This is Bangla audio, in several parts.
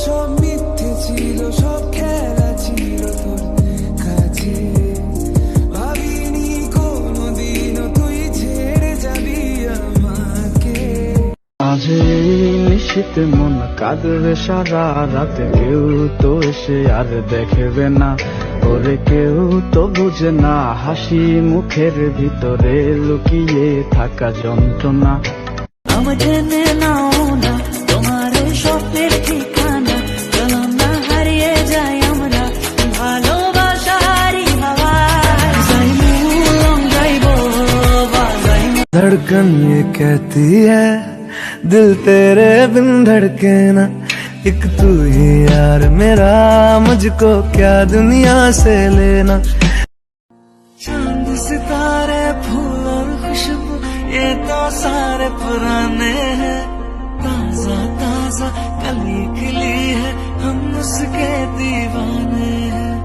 সব মিথ্যে ছিল, সব খেলা ছিল তোর কাছে। ভাবিনি কোনোদিনও তুই ছেড়ে যাবি আমাকে। আজ এই নিশীথ মন কাঁদবে সারা রাত, কেউ তো এসে আর দেখবে না, ওরে কেউ তো বুঝে না হাসি মুখের ভিতরে লুকিয়ে থাকা যন্ত্রণা। আমার জেনে নাও না তোমার স্বপ্নের ঠিকানা, চলো না হারিয়ে যাই আমরা ভালোবাসারি হাওয়ায়। যাই লং যাইবো বাজাই। धड़कन ये कहती है दिल तेरे बिन धड़के ना, एक तू ही यार मेरा, मुझको क्या दुनिया से लेना। चांद सितारे फूल और खुशबू ये तो सारे पुराने हैं, ताजा ताजा कली खिली है हम उसके दीवाने हैं।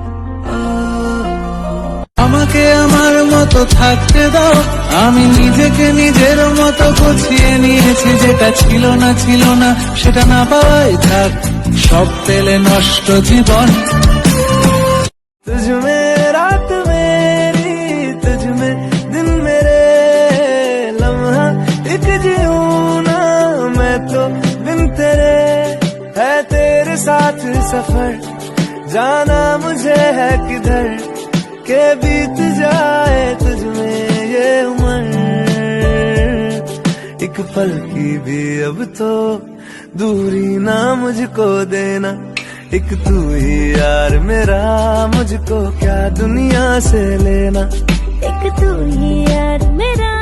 আমাকে আমার মতো থাকতে দাও, আমি নিজেকে নিজের মতো গুছিয়ে নিয়েছি, যেটা ছিল না সেটা না পাওয়াই থাক, সব পেলে নষ্ট জীবন। তুঝমে রাত মেরি, তুঝমে দিন মেরে, লম্हा एक जीऊं ना मैं तो बिन तेरे, है तेरे साथ सफर, जाना मुझे है किधर के बीत जाए तुझमें ये उम्र। एक पल की भी अब तो दूरी ना मुझको देना, एक तू ही यार मेरा, मुझको क्या दुनिया से लेना। एक तू ही यार मेरा।